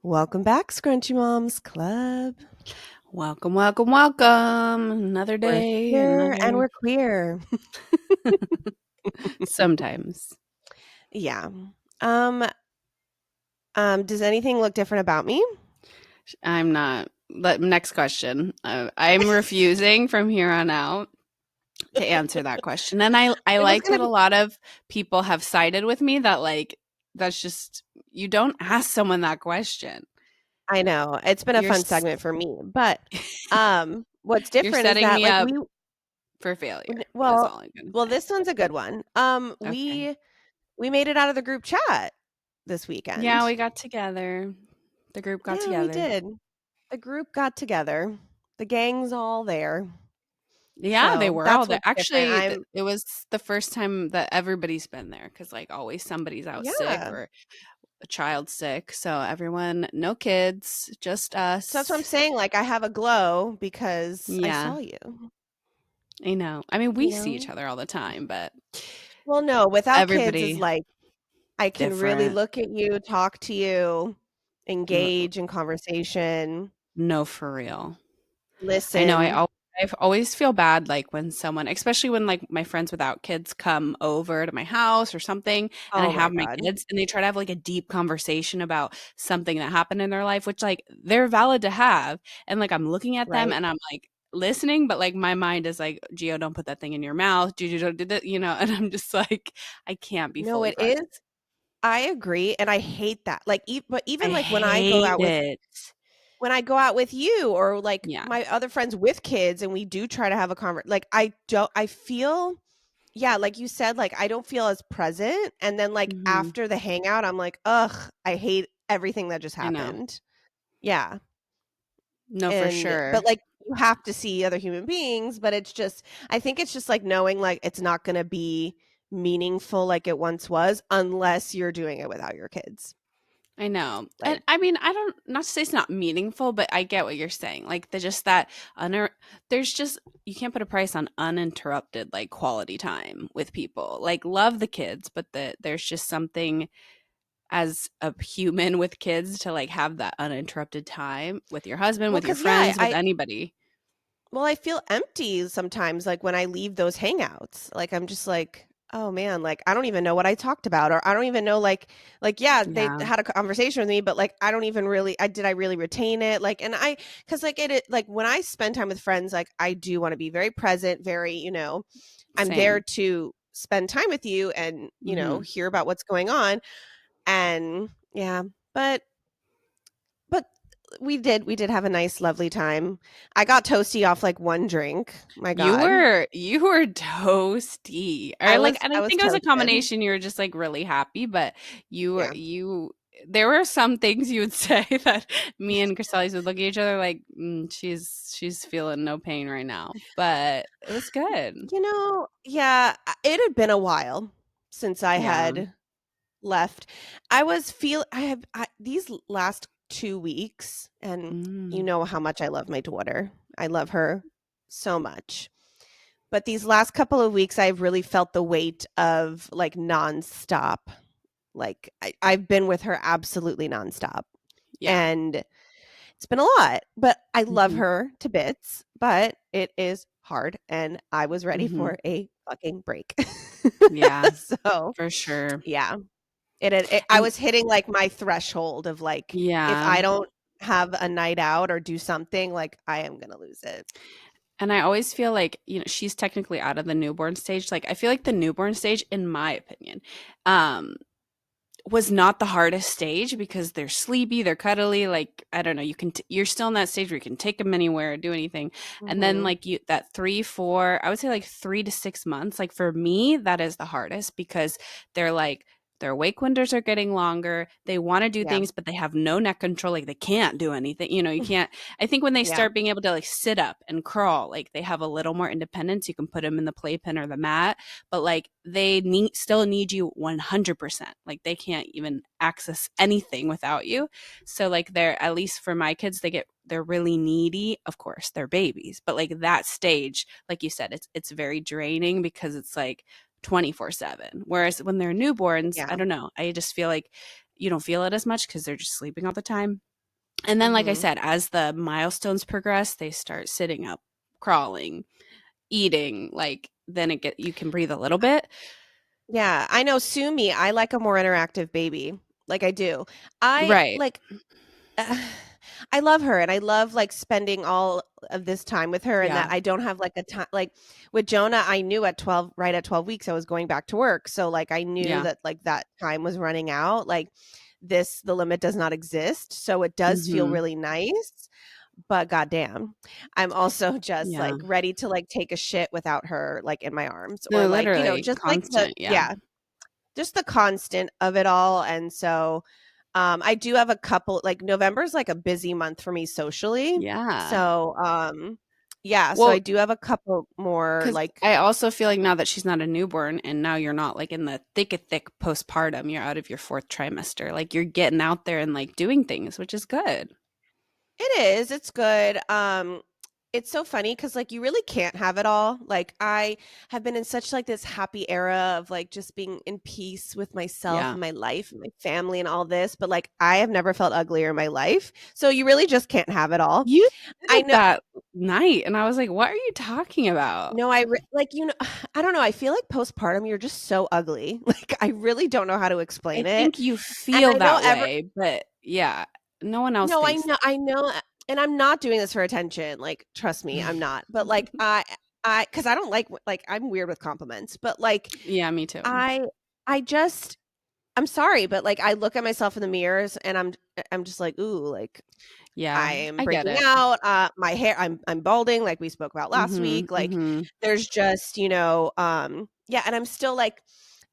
Welcome back, Scrunchy Moms Club. Welcome, welcome, welcome. Another We're day, here and another we're queer. sometimes. Yeah. Um, does anything look different about me? I'm not. Next question. I'm refusing from here on out to answer that question. And I It was like gonna that a be lot of people have sided with me that that's just you don't ask someone that question. I know. It's been a You're fun s- segment for me. But what's you're different is setting that me like up we for failure is well all I'm going to well say. this one's a good one. Okay. We made it out of the group chat this Yeah, weekend. we got together. The group got Yeah, we together. did. The group got together. The gang's all there. Yeah, they So were all that's there. what's different. Actually, it was the first time that everybody's been there because, like, always somebody's out sick Yeah. or a child sick. So everyone, no kids, just So that's what I'm us. saying, like, I have a glow because I Yeah, saw you, I know. I mean, you we see each know? other all the time, but Well, no, without kids is everybody like, I can really different. look at you, talk to you, N- engage in conversation, No, for real. I know. listen. I've always feel bad like when someone, especially when like my friends without kids come over to my house or something, and I Oh my have my god. kids, and they try to have like a deep conversation about something that happened in their life, which like they're valid to have, and like I'm looking at them Right? and I'm like listening, but like my mind is like, Gio, don't put that thing in your mouth. Juju, don't do that, and I'm just like, I can't be No, fully it is. present. I agree, and I hate that. Like, but I even, like, hate it. when I go out with you or, like, Yeah. my other friends with kids and we do try to have a like, I feel yeah, like you said, like, I don't feel as present, and then, like, Hmm. after the hangout, I'm like, "Ugh, I hate everything that just I know. happened." Yeah, No, for and but, sure. like, you have to see other human beings, but it's just I think it's just, like, knowing, like, it's not gonna be meaningful like it once was unless you're doing it without your kids. I know. And Like I mean, I don't not to say it's not meaningful, but I get what you're saying. Like the just that uninter there's just you can't put a price on uninterrupted like quality time with people. Like love the kids, but there's just something as a human with kids to like have that uninterrupted time with your husband, well, with your because yeah, friends, with anybody. I feel empty sometimes, like, when I leave those hangouts. Like, I'm just like, "Oh, man," like, I don't even know what I talked about, or I don't even know, yeah, they Yeah. had a conversation with me, but, like, I don't even really did I really retain it? Like, and because like, like, when I spend time with friends, like, I do wanna be very present, very, I'm there Same. to spend time with you and, Hmm. hear about what's going on, and yeah, but but we did have a nice, lovely time. I got toasty off, like, 1 drink. My god. You were toasty. Or like and I I was think it was a toasted. combination you were just like really happy, but Yeah. you there were some things you would say that me and Crystallis would look at each other like, she's feeling no pain right now. But it was good. Yeah, it had been a while since I Yeah. had left. I have these last 2 weeks, and you Mm. know how much I love my daughter. I love her so much. But these last couple of weeks, I've really felt the weight of, like, nonstop. Like, I've been with her absolutely nonstop, Yeah. and it's been a lot, but I love Mhm. her to bits, but it is hard, and I was ready Mhm. for a fucking break. Yeah, So, for sure. yeah, I And was hitting, like, my threshold of, like, if yeah. I don't have a night out or do something, like, I am gonna lose it. And I always feel like, she's technically out of the newborn stage. Like I feel like the newborn stage, in my opinion, um, was not the hardest stage because they're sleepy, they're cuddly, like I don't know, you're still in that stage where you can take them anywhere, do anything. And then Mhm. like you that 3 4, I would say like 3 to 6 months, like for me that is the hardest because they're like their wake windows are getting longer. They want to do Yeah. things, but they have no neck control. Like they can't do anything. You can't. I think when they Yeah. start being able to like sit up and crawl, like they have a little more independence. You can put them in the playpen or the mat, but like they still need you 100%. Like they can't even access anything without you. So like they're, at least for my kids, they're really needy. Of course they're babies, but like that stage, like you said, it's very draining because it's like 24/7, whereas when they're newborns, I Yeah. don't know, I just feel like you don't feel it as much because they're just sleeping all the time. And then, like I Mhm. said, as the milestones progress, they start sitting up, crawling, eating. Like then you can breathe a little bit. Yeah, I know, sue me, I like a more interactive baby, like, I do. I Right. like I love her, and I love, like, spending all of this time with her, and that Yeah. I don't have, like, a time. Like, with Jonah, I knew at 12 right at 12 weeks, I was going back to work, so, like, I knew Yeah. that, like, that time was running out, like, the limit does not exist, so it does feel Mhm. really nice, but goddamn, I'm also just, Yeah. like, ready to, like, take a shit without her, like, in my arms, or, No, like, literally just, like, constant. Yeah. just the constant of it all. And so I do have a couple, like, November's like a busy month for me socially. Yeah. So yeah, so I Well, do have a couple more, because like, I also feel like now that she's not a newborn and now you're not like in the thick of thick postpartum, you're out of your fourth trimester. Like you're getting out there and like doing things, which is good. it is, it's good. It's so funny because, like, you really can't have it all. Like, I have been in such, like, this happy era of, like, just being in peace with myself Yeah. and my life and my family and all this, but, like, I have never felt uglier in my life. So you really just can't have it all. You said I it know. that night, and I was like, "What are you talking about?" No, like, I don't know, I feel like postpartum, you're just so ugly. Like, I really don't know how to I explain it, think you and feel I know that way, but yeah, no one else no, thinks that. I know, and I'm not doing this for attention, like, trust me, I'm not, but, like, because I don't like, I'm weird with compliments, but, like, Yeah, me too. I I just I'm sorry, but, like, I look at myself in the mirrors and I'm just like, "Ooh," like, I Yeah, am I get breaking it. out, my hair, I'm balding, like we spoke about last Mhm, week, like, mhm, there's just, yeah, and I'm still, like,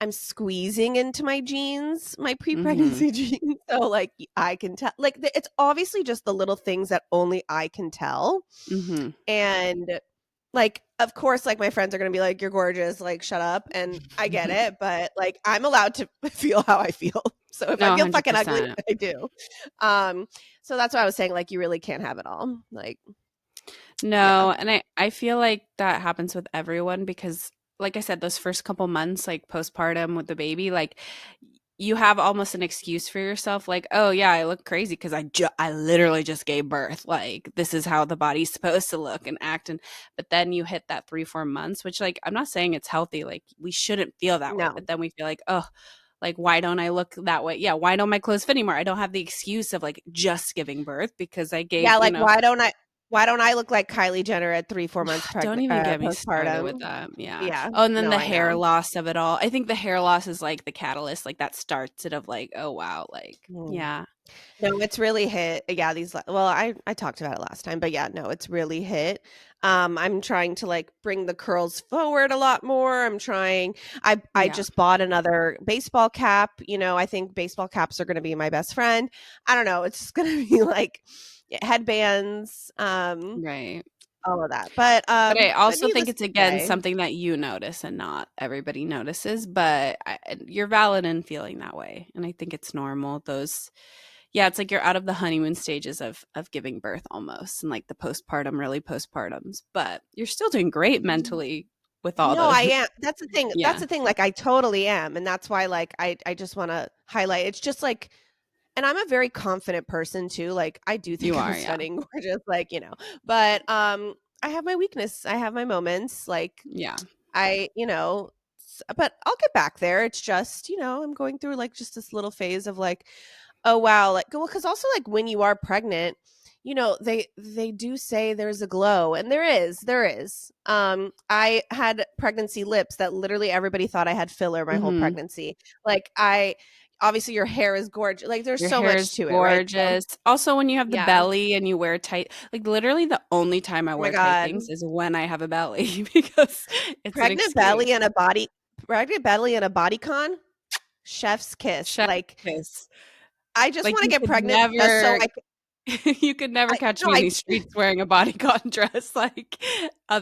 I'm squeezing into my jeans, my mhm, pre-pregnancy jeans, so, like, I can tell, like, it's obviously just the little things that only I can tell, mhm. and, like, of course, like, my friends are gonna be like, "You're gorgeous, like, shut up," and I get it, but, like, I'm allowed to feel how I feel, so if I No, feel fucking ugly, 100%. I do. Um, so that's why I was saying, like, you really can't have it all, like, yeah. No, and I feel like that happens with everyone because like I said, those first couple months, like postpartum with the baby, like you have almost an excuse for yourself, like, oh yeah, I look crazy because I literally just gave birth. Like this is how the body's supposed to look and act. And but then you hit that 3-4 months, which like I'm not saying it's healthy. Like we shouldn't feel that way, but No. then we feel like, oh, like why don't I look that way? Yeah, why don't my clothes fit anymore? I don't have the excuse of like just giving birth because I gave, Yeah, like, why don't I look like Kylie Jenner at 3, 4 months don't pregnant even get me started with postpartum? that. Yeah. Yeah. Oh, and then No, the I hair know. loss of it all. I think the hair loss is like the catalyst, like that starts it of like, oh wow, like Mm. yeah, No, it's really hit. Yeah, well, I talked about it last time, but yeah, no, it's really hit. I'm trying to, like, bring the curls forward a lot more. I yeah. just bought another baseball cap. I think baseball caps are going to be my best friend. I don't know. It's just going to be like, yeah, headbands, Right. all of that. But I But also think needless it's to again say, something that you notice and not everybody notices, but you're valid in feeling that way. And I think it's normal. Yeah, it's like you're out of the honeymoon stages of giving birth almost and like the postpartum, really postpartums, but you're still doing great mentally with all no, I the, am. That's the thing. That's yeah, the thing. Like, I totally am, and that's why, like, I just want to highlight. It's just like, and I'm a very confident person too. Like, I do you think I'm are. Yeah. stunning, gorgeous, like, but I have my weakness. I have my moments. Like, Yeah. but I'll get back there. It's just, I'm going through, like, just this little phase of, like, oh wow, like, well, because also, like, when you are pregnant, they do say there's a glow, and there is. I had pregnancy lips that literally everybody thought I had filler my whole Mhm. pregnancy. Like, I obviously, your hair is gorgeous. Like, there's Your so hair much is to it, right? So gorgeous. Also, when you have the yeah. belly and you wear tight like, literally the only time I Oh my wear tight god. things is when I have a belly because it's an Pregnant excuse. belly and a body Pregnant belly and a bodycon, chef's kiss. Chef's Like, kiss. I just Like, want to you get could pregnant just so never I can you could never I catch no, me in I these streets wearing a bodycon dress, like,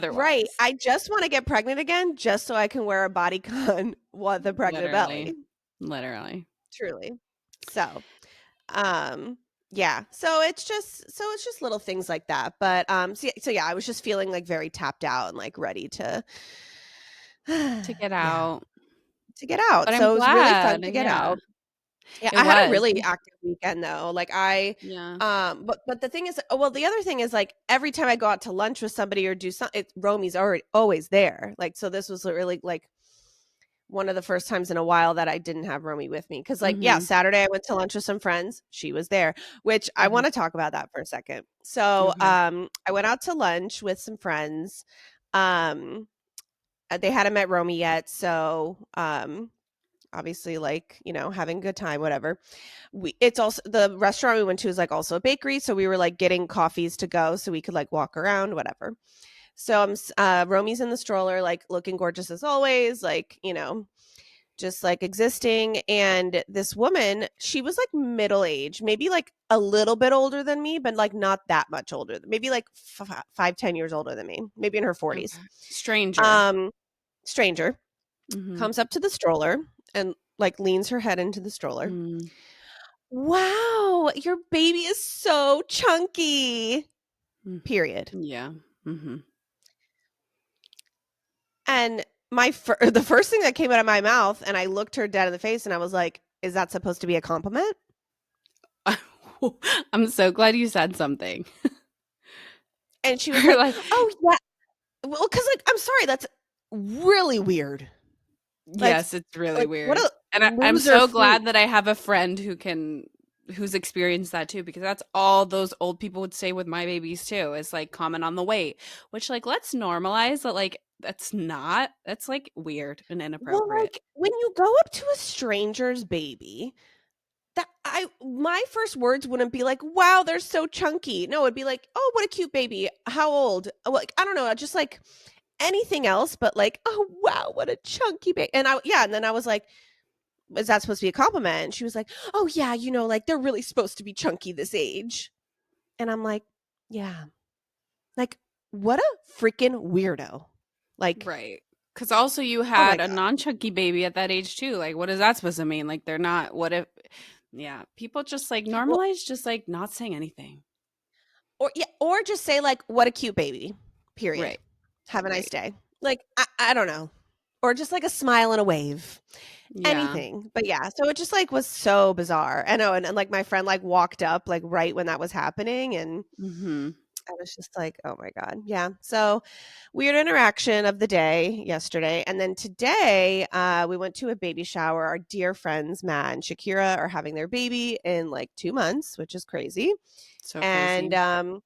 right. otherwise. I just want to get pregnant again just so I can wear a bodycon with a pregnant Literally. belly. Literally. Truly. So, um yeah. So it's just little things like that. But so yeah, I was just feeling, like, very tapped out and, like, ready to To get yeah, out. to get out. But I'm So it was really fun glad, to get yeah. out. Yeah, It I had a was. really active weekend though. Like Yeah. but the thing is, well, the other thing is like every time I go out to lunch with somebody or do something, Romy's already always there. Like so, this was really like one of the first times in a while that I didn't have Romy with me. Cause like, yeah, Mhm. Saturday I went to lunch with some friends. She was there, which I Mhm. want to talk about that for a second. So, Okay. I went out to lunch with some friends. Um, they hadn't met Romy yet, so obviously, like having a good time, whatever. It's also the restaurant we went to is like also a bakery, so we were like getting coffees to go so we could like walk around, whatever. So Romy's in the stroller, like looking gorgeous as always, like just like existing. And this woman, she was like middle age, maybe like a little bit older than me, but like not that much older. Maybe like 5, 10 years older than me, maybe in her 40s. Okay. Stranger. Um, stranger Mhm. comes up to the stroller and like leans her head into the stroller. Mm. Wow, your baby is so chunky. Mm. Period. Yeah. Mhm. And the first thing that came out of my mouth, and I looked her dead in the face, and I was like, "Is that supposed to be a compliment?" I'm so glad you said something. And she was You're like, like, "Oh yeah, well, because like I'm sorry, that's really weird. Like, yes, it's really like what weird. a And I'm loser so fruit." glad that I have a friend who's experienced that too, because that's all those old people would say with my babies too, is like comment on the weight, which like let's normalize that like that's like weird and Well, inappropriate. like when you go up to a stranger's baby, that I my first words wouldn't be like, "Wow, they're so chunky." No, it'd be like, "Oh, what a cute baby. How old?" Like I don't know, just like anything else, but like, "Oh wow, what a chunky baby." And then I was like, "Is that supposed to be a compliment?" And she was like, "Oh yeah, like they're really supposed to be chunky this age." And I'm like, "Yeah, like what a freaking weirdo." Like, Right. Because also you oh my had a god. non-chunky baby at that age too. Like, what is that supposed to mean? Like, they're not. What if? Yeah, people just like Well, normalize just like not saying anything. or yeah, or just say like, "What a cute baby." Period. Right. Have a nice Right. day. Like I don't know. Or just like a smile and a wave. Yeah. Anything. But yeah, so it just like was so bizarre. I know, and like my friend like walked up like right when that was happening, and Mm-hmm. I was just like, "Oh my god." Yeah. So weird interaction of the day yesterday. And then today, we went to a baby shower. Our dear friends Matt and Shakira are having their baby in like 2 months, which is crazy. So And crazy.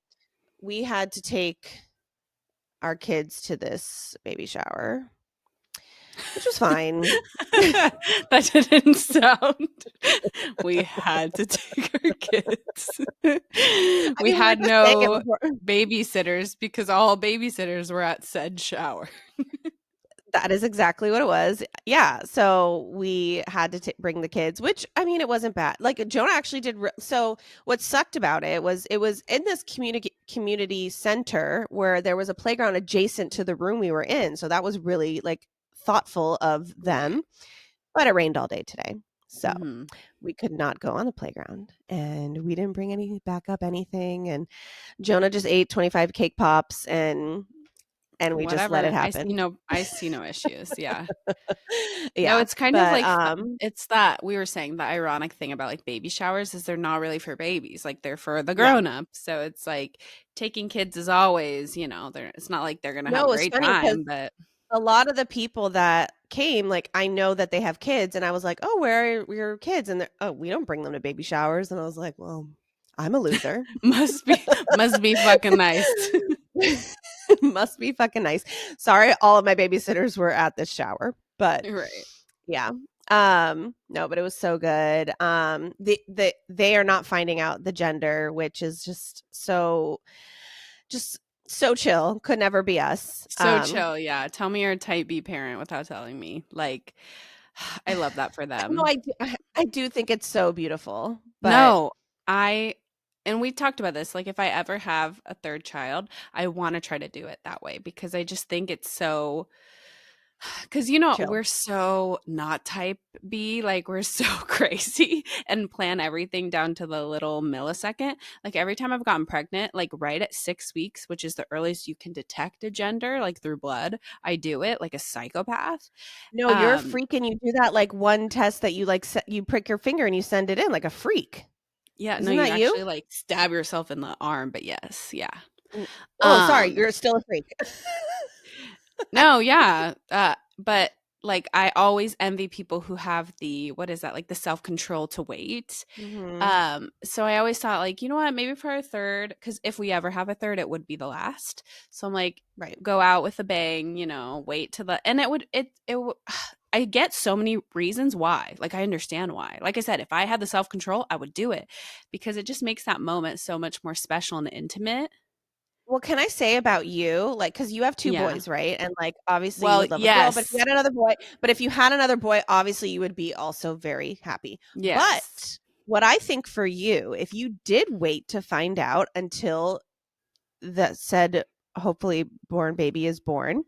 we had to take our kids to this baby shower, which was fine. That didn't sound. We had to take our kids. I We mean, we're had just saying it no before. babysitters because all babysitters were at said shower. That is exactly what it was. Yeah, so we had to bring the kids, which I mean, it wasn't bad. Like Jonah actually did. So what sucked about it was in this community center where there was a playground adjacent to the room we were in. So that was really like thoughtful of Right. them. But it rained all day today, so Hmm. we could not go on the playground, and we didn't bring any backup anything. And Jonah just ate 25 cake pops, and we just let it Whatever. happen. I see no issues. Yeah. No, Yeah, it's kind of but like it's that we were saying the ironic thing about like baby showers is they're not really for babies. Like they're for the yeah. grown-ups. So it's like taking kids is always, they're it's not like they're going to have a No, it's great funny because time, but a lot of the people that came, like, I know that they have kids, and I was like, "Oh, where are your kids?" And they're, "Oh, we don't bring them to baby showers." And I was like, "Well, I'm a loser." must be fucking nice. Must be fucking nice. Sorry, all of my babysitters were at this shower, but Right. yeah. No, but it was so good. They are not finding out the gender, which is just so chill. Could never be us. So chill, yeah. Tell me you're a type B parent without telling me. Like I love that for No, them. I do think it's so beautiful, but No, I and we talked about this. Like, if I ever have a third child, I want to try to do it that way because I just think it's so. Because, Chill. we're so not type B, like, we're so crazy and plan everything down to the little millisecond. Like, every time I've gotten pregnant, like, right at 6 weeks, which is the earliest you can detect a gender, like, through blood, I do it like a psychopath. No, you're a Um, freak and you do that, like, one test that you, like, you prick your finger and you send it in like a freak. yeah, no, Isn't you that you? actually, like, stab yourself in the arm, but yes, yeah. Mm. Oh, sorry, Um you're still a freak. No, yeah. But like I always envy people who have the what is that, like the self-control to wait. Mhm. So I always thought like, you know what, maybe for a third, because if we ever have a third, it would be the last. So I'm like, Right. go out with a bang, wait to the and it would it would I get so many reasons why. Like I understand why. Like I said, if I had the self-control, I would do it because it just makes that moment so much more special and intimate. Well, can I say about you, like, because you have 2 Yeah. boys, right? And, like, obviously, you Well, would love a girl, yes. but if you had another boy, obviously, you would be also very happy. Yes. But what I think for you, if you did wait to find out until the said hopefully born baby is born,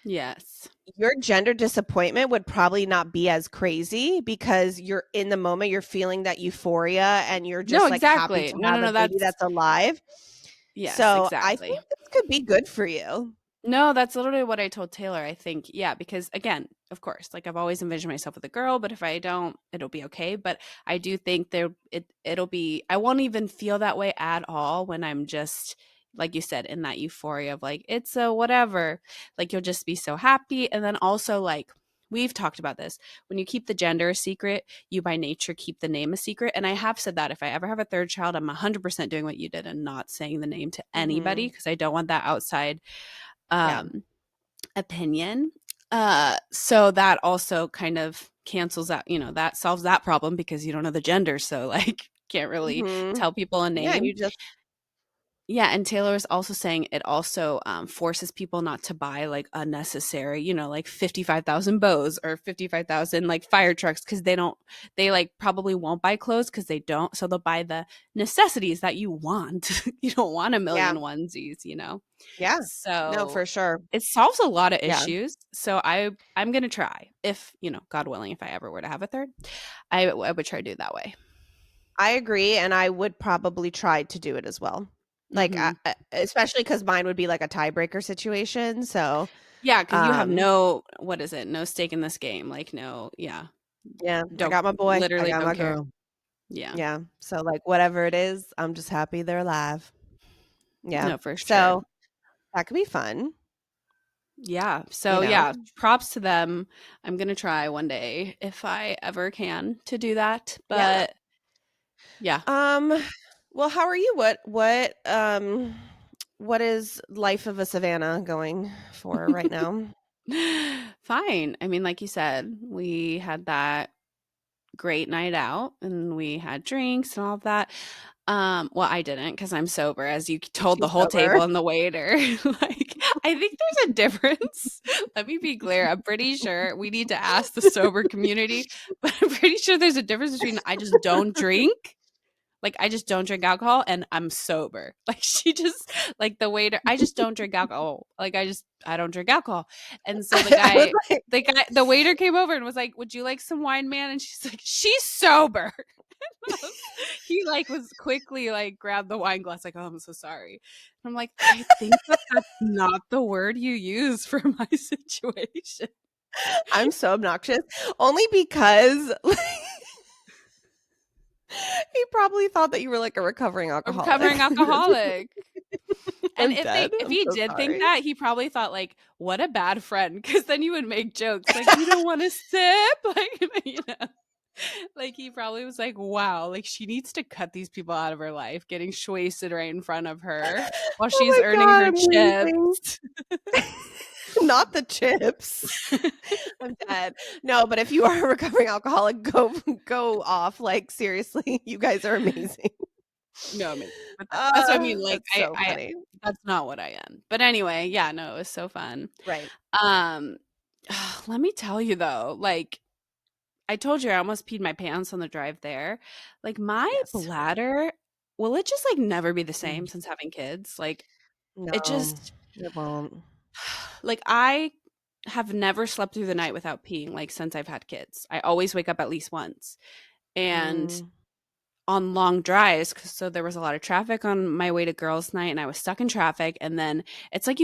Yes. your gender disappointment would probably not be as crazy because you're in the moment, you're feeling that euphoria and you're No, just, like, happy exactly. to No, no, have a no, baby that's that's alive. yes, So, I exactly. think this could be good for you. No, that's literally what I told Taylor. I think, yeah, because again, of course, like I've always envisioned myself with a girl, but if I don't, it'll be okay. But I do think it'll be I won't even feel that way at all when I'm just like you said in that euphoria of like it's a whatever. Like you'll just be so happy and then also like we've talked about this. When you keep the gender a secret, you by nature keep the name a secret. And I have said that if I ever have a third child, I'm 100% doing what you did and not saying the name to anybody Mhm. because I don't want that outside Yeah. um, opinion. So that also kind of cancels out, that solves that problem because you don't know the gender. So, like, can't really Mhm. tell people a Yeah, name. you just Yeah. And Taylor was also saying it also forces people not to buy like unnecessary, like 55,000 bows or 55,000 like fire trucks because they like probably won't buy clothes because they don't. So they'll buy the necessities that you want. You don't want a yeah. million onesies. Yeah. No, So for sure. it solves a lot of Yeah. issues. So I'm gonna try if God willing, if I ever were to have a third, I would try to do it that way. I agree, and I would probably try to do it as well. Like, Hmm. especially because mine would be like a tiebreaker situation, so, Yeah, because you have um, no what is it? No stake in this game. Like no, yeah, yeah, I don't got my boy, I literally got don't my care. girl. Yeah, Yeah, so, like, whatever it is, I'm just happy they're alive. Yeah, no, for sure. so that could be fun, Yeah. you So know? yeah, props to them. I'm gonna try one day if I ever can to do that. Yeah. But yeah. Um, well, how are you? What is life of a Savannah going for right now? Fine. I mean, like you said, we had that great night out and we had drinks and all of that. Well, I didn't because I'm sober, as you told the She's whole sober. table and the waiter. Like, I think there's a difference. Let me be clear. I'm pretty sure we need to ask the sober community, but I'm pretty sure there's a difference between I just don't drink, like I just don't drink alcohol, and I'm sober. Like she just like the waiter, I just don't drink alcohol. Like I don't drink alcohol. And so I was like the waiter came over and was like, "Would you like some wine, man?" And she's like, "She's sober." He like was quickly like grabbed the wine glass like, "Oh, I'm so sorry." And I'm like, I think that's not the word you use for my situation. I'm so obnoxious only because he probably thought that you were like a recovering A recovering alcoholic. alcoholic. And I'm if dead. I'm he so did think sorry. that, he probably thought like, "What a bad friend," because then you would make jokes like, "You don't want to sip," like he probably was like, "Wow, like she needs to cut these people out of her life, getting wasted right in front of her while Oh she's my earning god, her I'm leaving. chips." Not the chips. I'm dead. No, but if you are a recovering alcoholic, go off. Like seriously, you guys are amazing. No, I mean, but that's what I mean. Like, That's so I funny. that's not what I am. But anyway, yeah, no, it was so fun. Right. Um, let me tell you though, like I told you I almost peed my pants on the drive there. Like my Yes. bladder, will it just like never be the Mm. same since having kids? Like it No, just it won't. like I have never slept through the night without peeing, like, since I've had kids. I always wake up at least once. And Mm, on long drives, 'cause so there was a lot of traffic on my way to girls' night, and I was stuck in traffic, and then it's like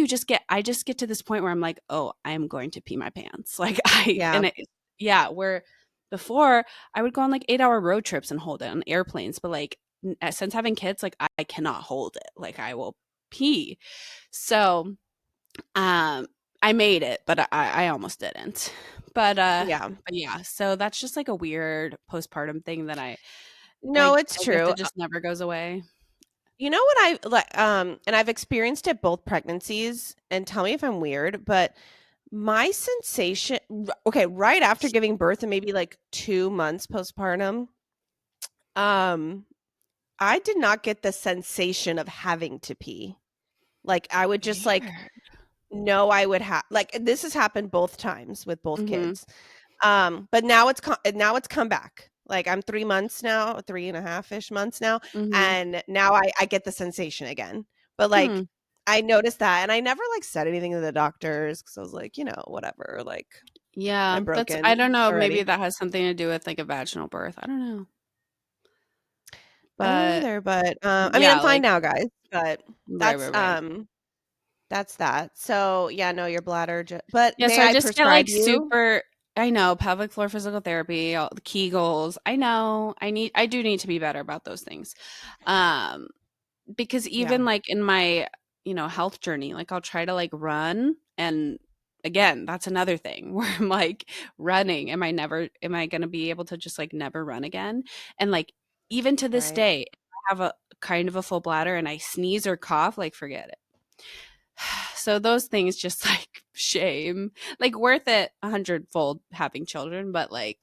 I just get to this point where I'm like, "Oh, I am going to pee my pants." Like, I yeah, and it yeah, where before, I would go on, like, 8-hour road trips and hold it on airplanes, but, like, since having kids, like, I cannot hold it. Like, I will pee. So, um, I made it, but I almost didn't. yeah. But yeah, so that's just, like, a weird postpartum thing that No, it's I guess true. it just never goes away. You know what I like, and I've experienced it both pregnancies, and tell me if I'm weird, but my sensation okay, right after giving birth and maybe like 2 months postpartum, um, I did not get the sensation of having to pee. Like, I would just, like, Weird. know I would have like, this has happened both times with both Mhm, kids. But now it's come back. Like, I'm 3 months now, 3 and a half-ish months now, mhm. and now I get the sensation again. But, like, Hmm. I noticed that, and I never, like, said anything to the doctors because I was like, "Whatever, like, Yeah, I'm that's I broken don't know, maybe already." that has something to do with, like, a vaginal birth. I don't know. I don't know But either, but, I mean, I'm yeah, fine like now, guys, but right, that's, right, right. um that's that. So, yeah, no, your bladder but Yeah, may so I I just get, prescribe like, you? super I know, pelvic floor physical therapy, all the Kegels. I know. I do need to be better about those things. Um Because Yeah, even, like, in my, health journey, like, I'll try to, like, run, and again, that's another thing where I'm, like, running, am I gonna be able to just, like, never run again? And, like, even to this right. day, if I have a kind of a full bladder and I sneeze or cough, like, forget it. So those things just, like, shame. Like, worth it a hundredfold having children, but, like,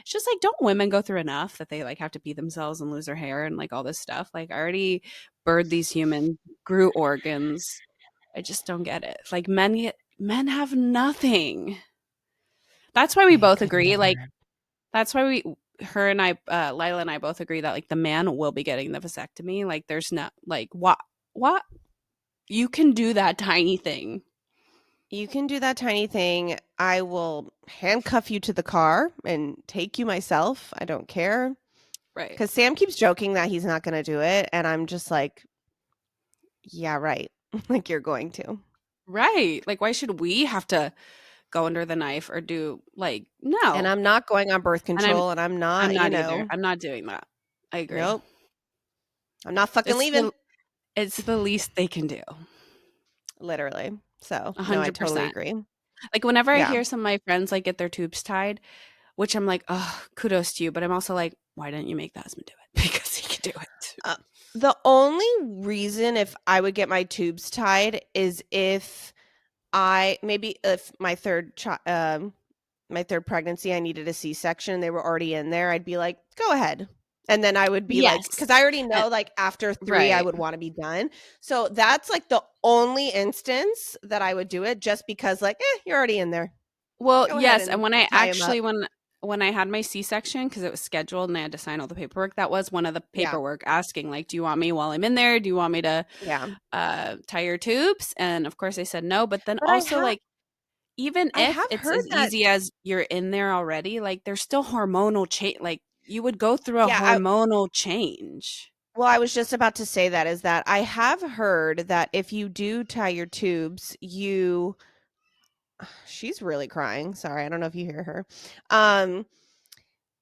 it's just like, don't women go through enough that they like have to pee themselves and lose their hair and like all this stuff? Like, I already birthed these humans, grew organs. I just don't get it. Like, men have nothing. That's why we I both could agree. Like, never. that's why her and I, Lila and I both agree that like the man will be getting the vasectomy. Like, there's not like what you can do that tiny thing, You can do that tiny thing. I will handcuff you to the car and take you myself. I don't care. right? Because Sam keeps joking that he's not going to do it. And I'm just like, yeah, right. Like, you're going to. Right. Like, why should we have to go under the knife or do like And no? I'm not going on birth And control. And I'm I'm not, not either. I'm not doing that. I agree. nope, I'm not fucking It's leaving. the least they can do. Literally. So, no, I totally 100%. agree. Like, whenever I Yeah. hear some of my friends, like, get their tubes tied, which I'm like, "Oh, kudos to you," but I'm also like, "Why didn't you make the husband do it?" Because he can do it. Uh, the only reason if I would get my tubes tied is if maybe if my third pregnancy, I needed a C-section, they were already in there, I'd be like, "Go ahead." And then I would be like, Yes. because I already And know, like, after 3, I right. would wanna be done. So that's, like, the only instance that I would do it just because, like, you're already in there. Well, Go ahead yes, and and when I tie him up. actually when I had my C-section, because it was scheduled and I had to sign all the paperwork, that was one of the Yeah, paperwork asking, like, "Do you want me while I'm in there? Do you want me to, yeah. tie your tubes?" And, of course, I said no, but then But also, like, even I if have it's heard as that easy as you're in there already, like, there's still hormonal change. Like, you would go through a yeah, hormonal change. I was just about to say that is that I have heard that if you do tie your tubes, she's really crying. Sorry, I don't know if you hear her. Um,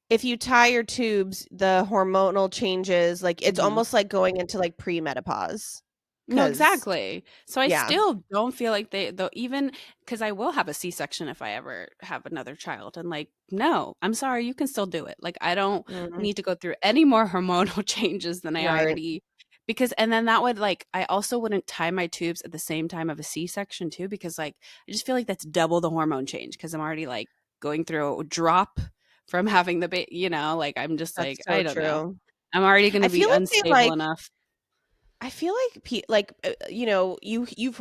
if you tie your tubes, the hormonal changes, like it's Mhm. almost like going into like premenopause. No, Cause exactly. So I yeah. still don't feel like they though even because I will have a C-section if I ever have another child, and, like, no, I'm sorry, you can still do it. Like, I don't Mhm. need to go through any more hormonal changes than I Right. already because and then that would, like I also wouldn't tie my tubes at the same time of a C-section too because, like, I just feel like that's double the hormone change because 'cause I'm already, like, going through a drop from having like, I'm just That's like, so I don't know. true. I'm already gonna I be feel like they unstable like enough. I feel like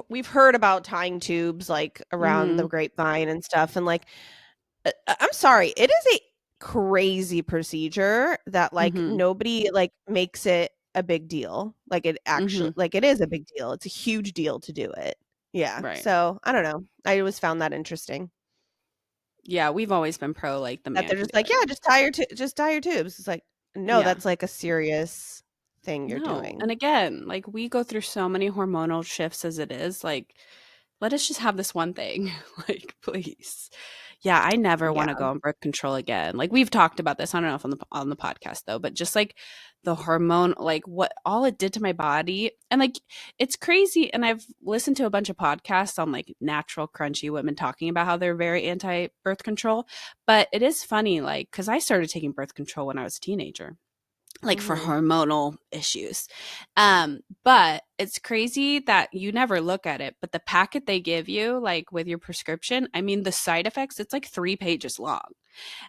we've heard about tying tubes like around the Mhm. grapevine and stuff and like I'm sorry, it is a crazy procedure that, like, Mhm. nobody, like, makes it a big deal. Like, it actually Mhm. like, it is a big deal. It's a huge deal to do it. Yeah. Right. So I don't know. I always found that interesting Yeah, we've always been pro like the that man they're can just do like, it. yeah, just tie your tubes. It's like, no, Yeah. that's like a serious thing you're No. doing. And again, like we go through so many hormonal shifts as it is. Like, let us just have this one thing. Like, please. Yeah, I never want to Yeah. go on birth control again. Like we've talked about this. I don't know if on the podcast though, but just like the hormone, like what all it did to my body. And like it's crazy. And I've listened to a bunch of podcasts on like natural crunchy women talking about how they're very anti birth control. But it is funny, like, because I started taking birth control when I was a teenager, like for Mhm. hormonal issues. But it's crazy that you never look at it, but the packet they give you, like with your prescription, I mean, the side effects, it's like 3 pages long.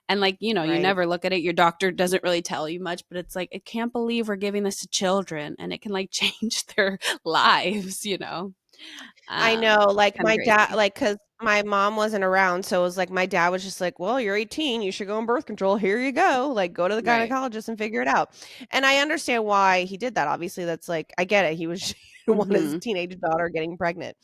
And like, you Right. never look at it. Your doctor doesn't really tell you much, but it's like, I can't believe we're giving this to children and it can like change their lives. I know, It's like kind of my dad, crazy. like, cause my mom wasn't around, so it was like my dad was just like, "Well, you're 18, you should go on birth control. Here you go. Like, go to the Right. gynecologist and figure it out." And I understand why he did that. Obviously, that's like, I get it. He was he didn't want his Hmm. teenage daughter getting pregnant.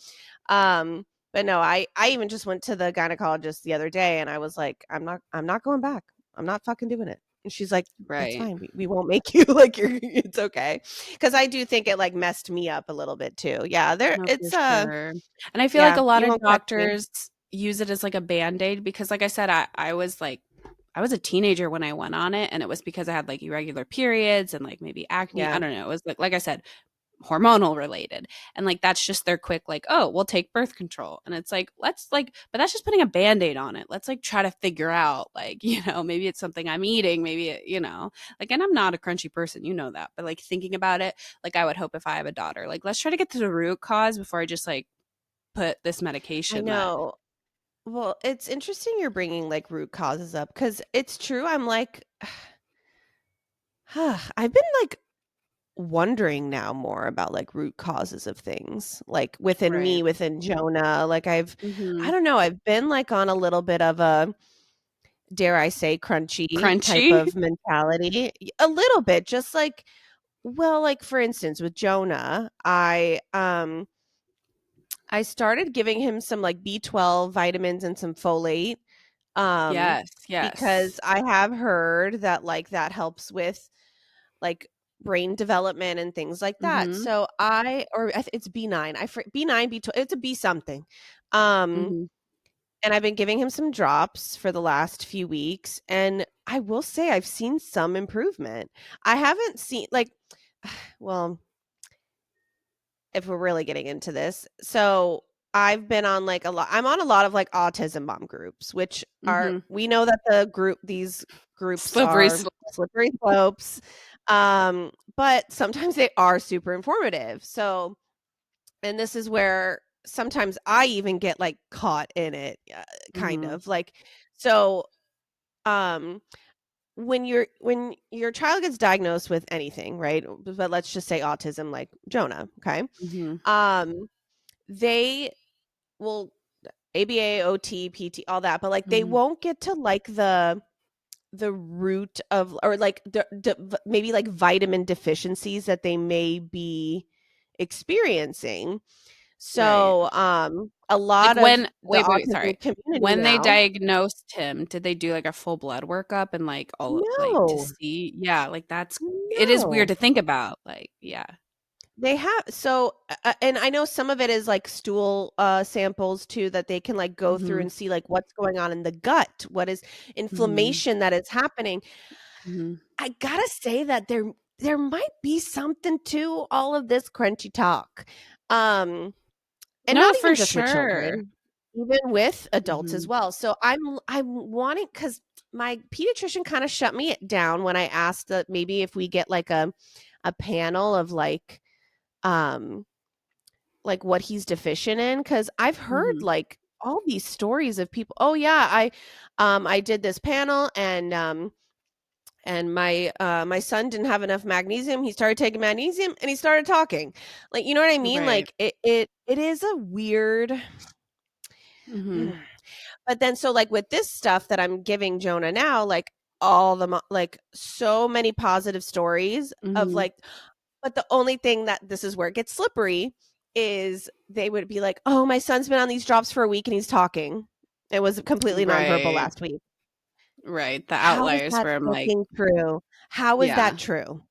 Um, but no, I even just went to the gynecologist the other day, and I was like, I'm not going back. I'm not fucking doing it. And she's like, "That's Right. fine. We won't make you like it's okay." Because I do think it like messed me up a little bit too. Yeah, there No, for it's sure. And I feel like yeah, a lot you of won't catch me. doctors use it as like a band-aid because like I said, I was a teenager when I went on it and it was because I had like irregular periods and like maybe acne. I Yeah. don't know. It was like I said, hormonal related. And like that's just their quick like, oh, we'll take birth control. And it's like, let's like, but that's just putting a band-aid on it. Let's like try to figure out like, maybe it's something I'm eating, maybe like, and I'm not a crunchy person, you know that. But like thinking about it, like I would hope if I have a daughter, like let's try to get to the root cause before I just like put this I medication that know. Well, it's interesting you're bringing like root causes up because it's true. I'm like, I've been like wondering now more about like root causes of things like within right. me, within Jonah. Like I Mhm. don't know, I've been like on a little bit of a, dare I say, crunchy type Crunchy. of mentality. A little bit, just like, well, like for instance, with Jonah, I started giving him some like B12 vitamins and some folate um Yes, yes. because I have heard that like that helps with like brain development and things like that. Mhm. So it's B9. B9 B12, it's a B something. Um Mhm. and I've been giving him some drops for the last few weeks and I will say I've seen some improvement. I haven't seen like well, if we're really getting into this. So I've been on like I'm on a lot of like autism mom groups, which are Mhm. we know that these groups Slippery are slope. slippery slopes. But sometimes they are super informative. So, and this is where sometimes I even get like caught in it, kind Mhm. of like, so, um, when your child gets diagnosed with anything, right? But let's just say autism, like Jonah, okay? Mhm. Um, they will ABA, OT, PT, all that, but like they Mhm. won't get to like the root of or like maybe like vitamin deficiencies that they may be experiencing. Right. So a Like lot of when the wait, autism sorry. community When they now, diagnosed him, did they do like a full blood workup and like all like to no, see? Yeah, like that's it is weird no. to think about. Like, yeah. They have so and I know some of it is like stool samples too that they can like go through Mhm. and see like what's going on in the gut, what is Mhm. inflammation that is happening. Mhm. I gotta say that there might be something to all of this crunchy talk. Um, and No, not for even just with sure. children, even with adults as Mhm. well. So I'm wanting because my pediatrician kind of shut me down when I asked that maybe if we get like a panel of um like what he's deficient in because I've heard Mhm. like all these stories of people. Oh yeah, I did this panel and my son didn't have enough magnesium. He started taking magnesium and he started talking. Like, you know what I mean? Right. Like it is a weird Mhm. Mm. But then so like with this stuff that I'm giving Jonah now, like like so many positive stories of Mhm. like, but the only thing that this is where it gets slippery is they would be like, "Oh, my son's been on these drops for a week and he's talking." It was completely nonverbal Right. last week. Right. The How is outliers that where I'm like, fucking true? How is that yeah, true?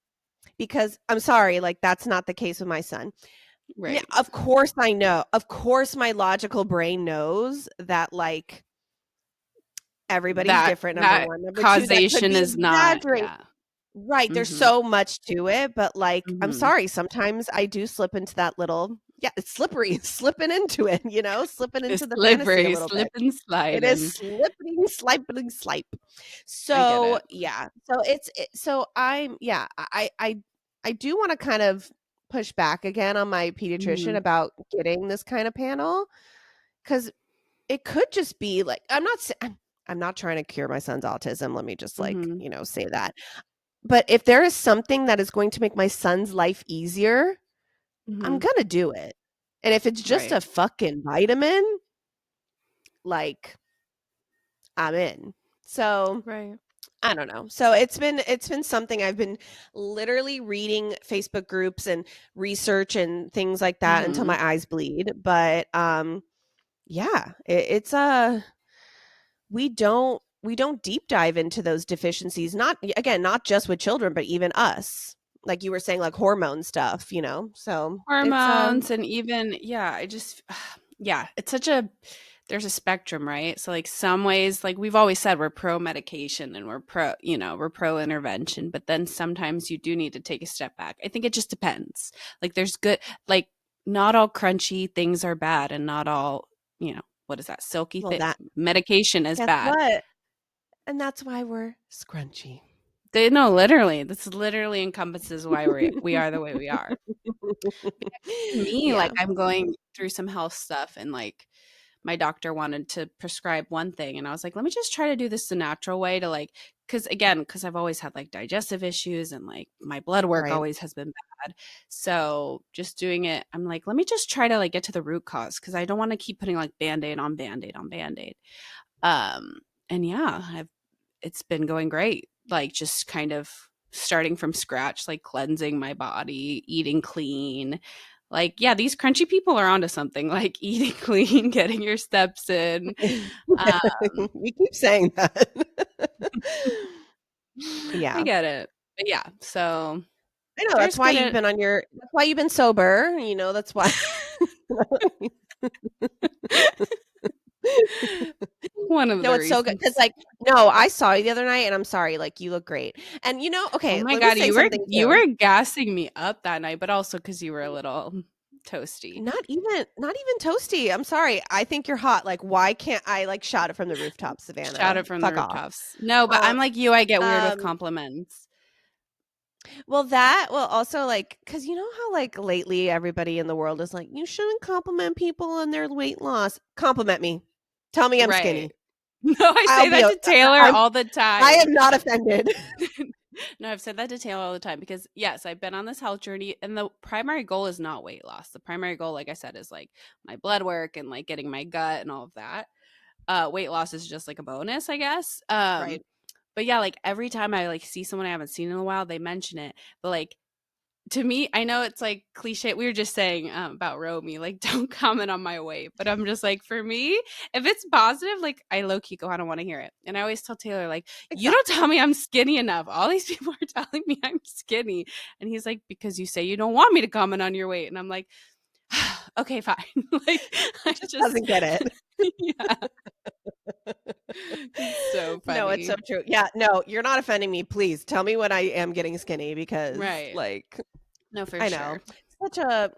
Because I'm sorry, like that's not the case with my son. Now, right. of course I know. Of course my logical brain knows that like everybody's different, number That 1. Number 2, that could causation be is not, exaggerated. yeah. Right, there's Mhm. so much to it, but, like, I'm Mhm. sorry, sometimes I do slip into that little yeah, it's slippery, slipping into it, slipping It's into the fantasy a slippery, little bit. slip and It is sliding. slipping, sliping, slipe. I get So, it. yeah, so I'm yeah, I do wanna kind of push back again on my pediatrician Mhm. about getting this kind of panel because it could just be like I'm not trying to cure my son's autism, let me just, like, Mhm. say that. But if there is something that is going to make my son's life easier, I'm Mhm. gonna do it. And if it's just Right. a fucking vitamin, like, I'm in. So, Right. I don't know. So it's been something I've been literally reading Facebook groups and research and things like that until Mhm. my eyes bleed. But yeah, it's we don't deep dive into those deficiencies, not again, not just with children, but even us. Like you were saying, like hormone stuff. So it's Hormones and even yeah, I just yeah, it's such a there's a spectrum, right? So like some ways like we've always said we're pro medication and we're pro intervention, but then sometimes you do need to take a step back. I think it just depends. Like there's good like not all crunchy things are bad and not all, what is that? Silky well thing that medication is guess bad. what? And that's why we're scrunchy. They no, literally. This literally encompasses why we are the way we are. To me, like Yeah. I'm going through some health stuff and like my doctor wanted to prescribe one thing and I was like, let me just try to do this the natural way to like because I've always had like digestive issues and like my blood work Right. always has been bad. So just doing it, I'm like, let me just try to like get to the root cause because I don't want to keep putting like band-aid on band-aid on band-aid. Um and yeah, I've it's been going great. Like just kind of starting from scratch, like cleansing my body, eating clean. Like, yeah, these crunchy people are onto something, like eating clean, getting your steps in. Uh, We keep saying that. I Yeah. get it. But yeah, so I know there's good at that's why you've been sober, that's why. one of No, the it's so good because, reasons. like no, I saw you the other night, and I'm sorry, like, you look great. And, Oh okay, my let me god, say something you too. were gassing me up that night, but also because you were a little toasty. Not even toasty, I'm sorry, I think you're hot, like, why can't I, like, shout it from the rooftop, Shout Savannah? it from the Fuck off. rooftops. No, but Um I'm like you, I get weird with um, compliments. well, that well, also, like, because you know how, like, lately everybody in the world is like, "You shouldn't compliment people on their weight loss." Compliment me. Tell me I'm Right. skinny. No, I I'll say be that o to Taylor I'm all the I time. am not offended. No, I've said that to Taylor all the time because yes, I've been on this health journey and the primary goal is not weight loss. The primary goal, like I said, is like my blood work and like getting my gut and all of that. Weight loss is just like a bonus, I guess. Right. But yeah, like every time I like see someone I haven't seen in a while, they mention it. But like to me, I know it's like cliche. We were just saying about Romy, like don't comment on my weight, but I'm just like for me, if it's positive, like I low key go, I don't want to hear it. And I always tell Taylor, like, you don't Exactly. tell me I'm skinny enough. All these people are telling me I'm skinny, and he's like, because you say you don't want me to comment on your weight, and I'm like, okay, fine. Like He I just just, doesn't get it. yeah, it's so No, it's so funny, true. Yeah, no, you're not offending me, please tell me when I am getting skinny because, right? like, No, for I know. sure. Such a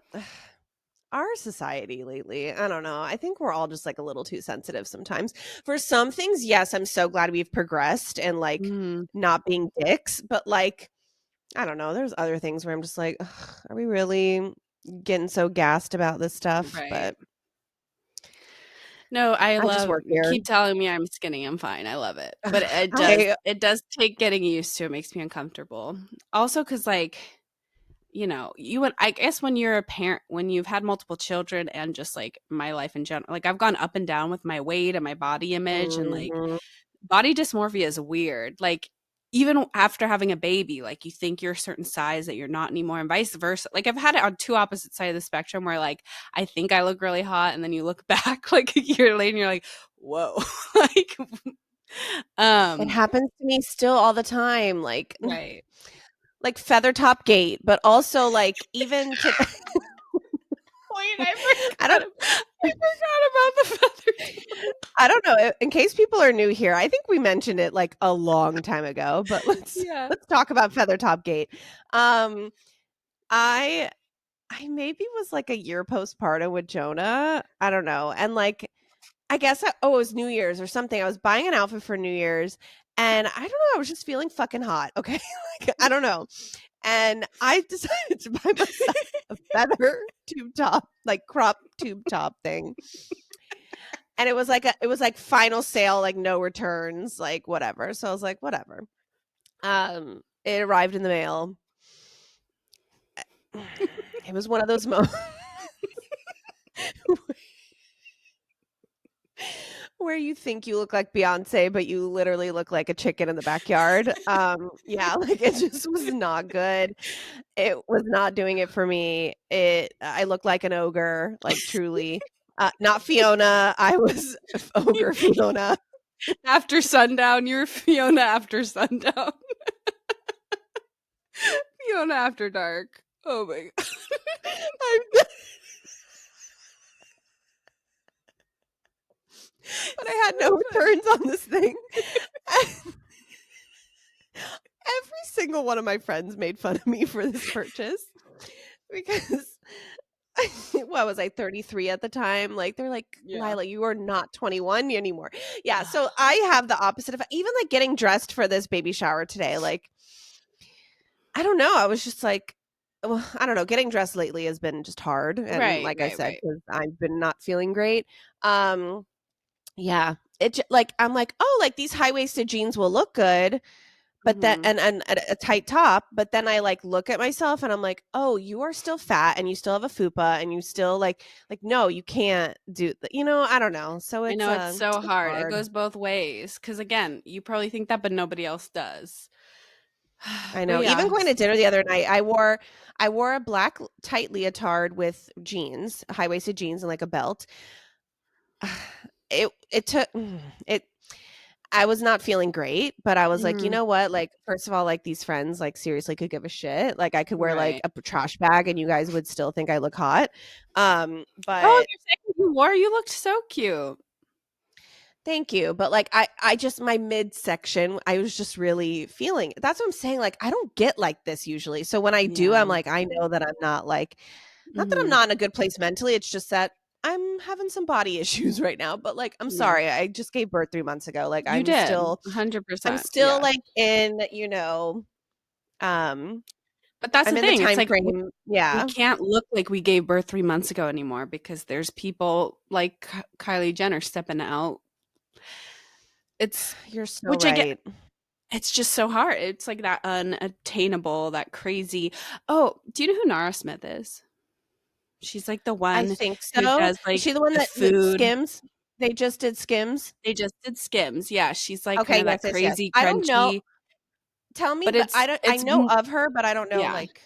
our society lately, I don't know, I think we're all just, like, a little too sensitive sometimes. For some things, yes, I'm so glad we've progressed and, like, Mm, not being dicks, but, like, I don't know, there's other things where I'm just like, "Ugh, are we really getting so gassed about this stuff?" right. But No, I I just love work here. keep telling me I'm skinny, I'm fine, I love it. But Ugh, I it does take getting used to, it makes me uncomfortable. Also, because like, you and I guess when you're a parent when you've had multiple children and just, like, my life in general, like, I've gone up and down with my weight and my body image and, like, Mhm. body dysmorphia is weird. Like, even after having a baby, like you think you're a certain size that you're not anymore, and vice versa. Like I've had it on two opposite sides of the spectrum where like I think I look really hot, and then you look back like a year later and you're like, whoa. Like It um happens to me still all the time, right. like feather top gate, but also like even to Wait, I don't I forgot about the feather. I don't know. In case people are new here, I think we mentioned it like a long time ago, but Yeah. let's talk about feather top gate. Um, I I maybe was like a year postpartum with Jonah. I don't know, and like I guess it was New Year's or something. I was buying an outfit for New Year's, and I don't know. I was just feeling fucking hot. Okay, like I don't know, and I decided to buy myself a feather tube top, like crop tube top thing. And it was like final sale, like no returns, like whatever. So I was like, whatever. It arrived in the mail. It was one of those moments where you think you look like Beyonce, but you literally look like a chicken in the backyard. Yeah, like it just was not good. It was not doing it for me. I looked like an ogre, like truly. Not Fiona. I was ogre Fiona. After sundown, you're Fiona after sundown. Fiona after dark. Oh my god. I'm but I had no So funny. returns on this thing. Every single one of my friends made fun of me for this purchase because what was I 33 at the time? Like they're like, Yeah. Lila, you are not 21 anymore. Yeah, so I have the opposite of even like getting dressed for this baby shower today. Like I don't know, I was just like well, I don't know. Getting dressed lately has been just hard, and Right, like I right, said, right. because I've been not feeling great. Um, like I'm like, oh, like these high waisted jeans will look good, but then Mhm. and a tight top, but then I like look at myself and I'm like, "Oh, you are still fat and you still have a fupa and you still like no, you can't do I don't know. So I it's know it's so it's hard. It hard. goes both ways cuz again, you probably think that but nobody else does. I But know. Even yeah. going to dinner the other night, I wore a black tight leotard with jeans, high-waisted jeans and like a belt. It took it I was not feeling great, but I was like, "You Mhm. know what? Like, first of all, like these friends like seriously could give a shit. Like I could wear like Right. a trash bag and you guys would still think I look hot." Oh, But you're saying you wore you looked so cute. thank you. But like I just my midsection, I was just really feeling. That's what I'm saying. Like I don't get like this usually. So when I do, I'm Yeah. like, I know that I'm not like not that I'm Mhm. not in a good place mentally. It's just that I'm having some body issues right now. But like I'm Yeah. sorry. I just gave birth 3 months ago. Like You did. I'm 100%. still Yeah. like in, um But that's I'm the in the thing. It's time like frame. we Yeah. can't look like we gave birth 3 months ago anymore because there's people like Kylie Jenner stepping out. It's You're so which I get. right. It's just so hard. It's like that unattainable, that crazy. Oh, do you know who Nara Smith is? She's like the I one think who so. does Is like she the one the that food. Skims? They just did Skims? They just did Skims. Yeah, she's like kind Okay, of yes, that yes, yes. crazy I don't know. crunchy, Tell me, but but I it's know of her, but I don't know yeah. like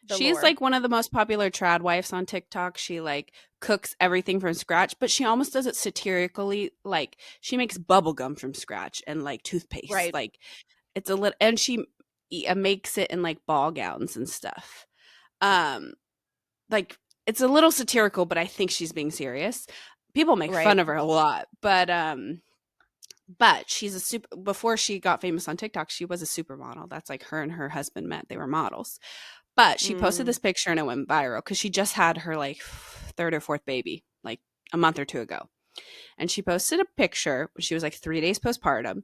the She's lore. like one of the most popular trad wives on TikTok. She like cooks everything from scratch, but she almost does it satirically. Like she makes bubble gum from scratch and like toothpaste. Right. Like it's a little, and she makes it in like ball gowns and stuff. Um, like it's a little satirical, but I think she's being serious. People make fun Right. of her a lot, but she's a super. Before she got famous on TikTok, she was a supermodel. That's like her and her husband met. They were models. But she posted Mm. this picture and it went viral because she just had her like third or fourth baby, like a month or two ago. And she posted a picture. She was like 3 days postpartum.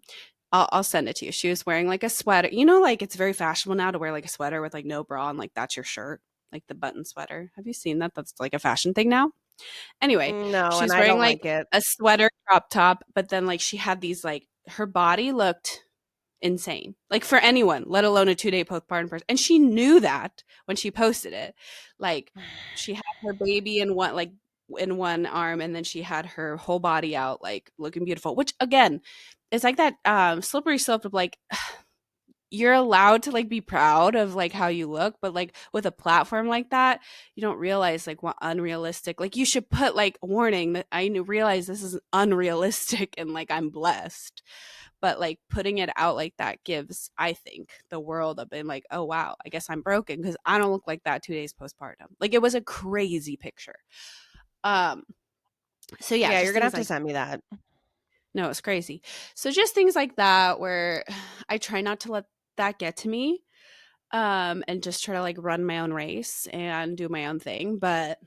I'll send it to you. She was wearing like a sweater. You know, like it's very fashionable now to wear like a sweater with like no bra and like that's your shirt, like the button sweater. Have you seen that? That's like a fashion thing now. Anyway, No, and she's I wearing don't like like it. a sweater crop top, but then like she had these like her body looked insane. Like for anyone, let alone a 2 day postpartum person. And she knew that when she posted it. Like she had her baby in one arm and then she had her whole body out like looking beautiful, which again is like that slippery slope of like you're allowed to like be proud of like how you look, but like with a platform like that, you don't realize like what unrealistic. Like you should put like warning that realize this is unrealistic and like I'm blessed. But like putting it out like that gives, I think, the world a bit like, oh wow, I guess I'm broken because I don't look like that 2 days postpartum. Like it was a crazy picture. Um, so yeah, Yeah, you're just gonna things have to like, send me that. no, it's crazy. So just things like that where I try not to let that get to me, and just try to like run my own race and do my own thing. But